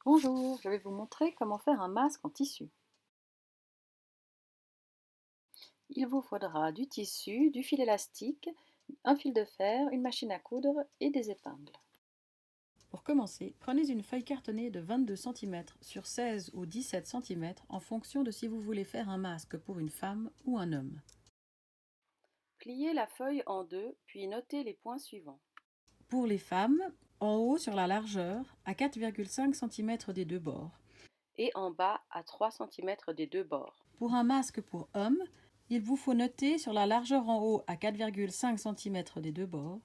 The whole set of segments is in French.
Bonjour, je vais vous montrer comment faire un masque en tissu. Il vous faudra du tissu, du fil élastique, un fil de fer, une machine à coudre et des épingles. Pour commencer, prenez une feuille cartonnée de 22 cm sur 16 ou 17 cm en fonction de si vous voulez faire un masque pour une femme ou un homme. Pliez la feuille en deux, puis notez les points suivants. Pour les femmes, en haut sur la largeur, à 4,5 cm des deux bords. Et en bas à 3 cm des deux bords. Pour un masque pour homme, il vous faut noter sur la largeur en haut à 4,5 cm des deux bords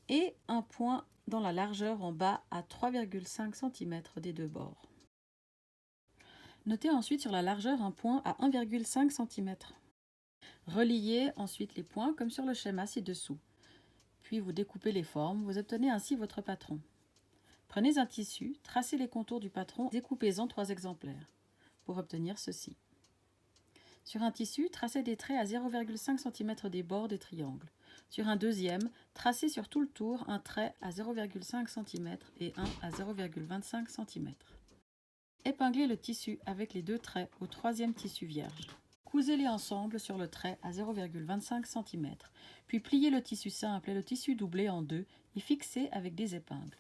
et un point dans la largeur en bas à 3,5 cm des deux bords. Notez ensuite sur la largeur un point à 1,5 cm. Reliez ensuite les points comme sur le schéma ci-dessous. Puis vous découpez les formes, vous obtenez ainsi votre patron. Prenez un tissu, tracez les contours du patron, découpez-en 3 exemplaires pour obtenir ceci. Sur un tissu, tracez des traits à 0,5 cm des bords des triangles. Sur un deuxième, tracez sur tout le tour un trait à 0,5 cm et un à 0,25 cm. Épinglez le tissu avec les deux traits au troisième tissu vierge. Cousez-les ensemble sur le trait à 0,25 cm, puis pliez le tissu simple et le tissu doublé en deux et fixez avec des épingles.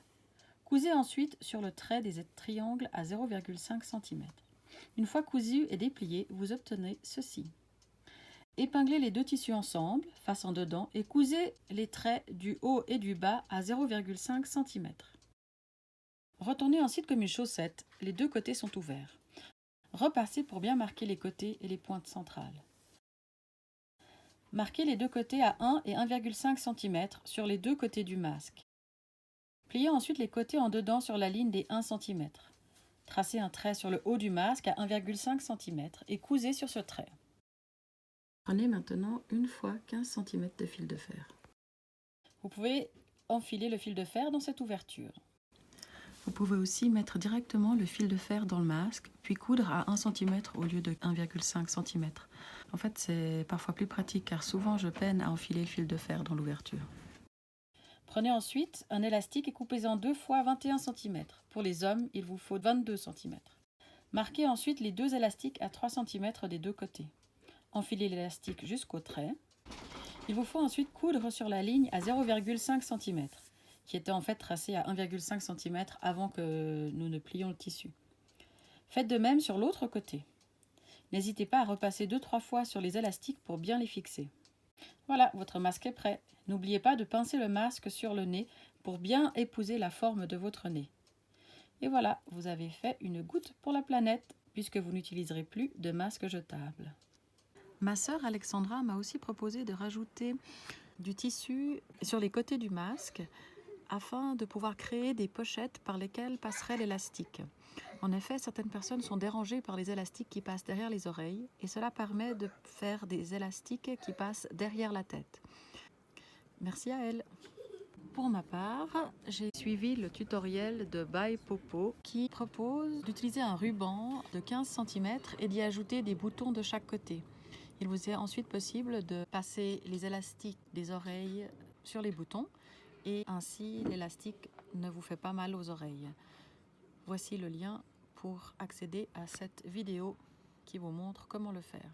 Cousez ensuite sur le trait des triangles à 0,5 cm. Une fois cousu et déplié, vous obtenez ceci. Épinglez les deux tissus ensemble, face en dedans, et cousez les traits du haut et du bas à 0,5 cm. Retournez ensuite comme une chaussette, les deux côtés sont ouverts. Repassez pour bien marquer les côtés et les pointes centrales. Marquez les deux côtés à 1 et 1,5 cm sur les deux côtés du masque. Pliez ensuite les côtés en dedans sur la ligne des 1 cm. Tracez un trait sur le haut du masque à 1,5 cm et cousez sur ce trait. Prenez maintenant une fois 15 cm de fil de fer. Vous pouvez enfiler le fil de fer dans cette ouverture. Vous pouvez aussi mettre directement le fil de fer dans le masque, puis coudre à 1 cm au lieu de 1,5 cm. En fait, c'est parfois plus pratique car souvent je peine à enfiler le fil de fer dans l'ouverture. Prenez ensuite un élastique et coupez-en 2 fois 21 cm. Pour les hommes, il vous faut 22 cm. Marquez ensuite les deux élastiques à 3 cm des deux côtés. Enfilez l'élastique jusqu'au trait. Il vous faut ensuite coudre sur la ligne à 0,5 cm, qui était en fait tracée à 1,5 cm avant que nous ne plions le tissu. Faites de même sur l'autre côté. N'hésitez pas à repasser 2-3 fois sur les élastiques pour bien les fixer. Voilà, votre masque est prêt. N'oubliez pas de pincer le masque sur le nez pour bien épouser la forme de votre nez. Et voilà, vous avez fait une goutte pour la planète, puisque vous n'utiliserez plus de masque jetable. Ma sœur Alexandra m'a aussi proposé de rajouter du tissu sur les côtés du masque afin de pouvoir créer des pochettes par lesquelles passerait l'élastique. En effet, certaines personnes sont dérangées par les élastiques qui passent derrière les oreilles et cela permet de faire des élastiques qui passent derrière la tête. Merci à elle. Pour ma part, j'ai suivi le tutoriel de By Popo qui propose d'utiliser un ruban de 15 cm et d'y ajouter des boutons de chaque côté. Il vous est ensuite possible de passer les élastiques des oreilles sur les boutons et ainsi l'élastique ne vous fait pas mal aux oreilles. Voici le lien pour accéder à cette vidéo qui vous montre comment le faire.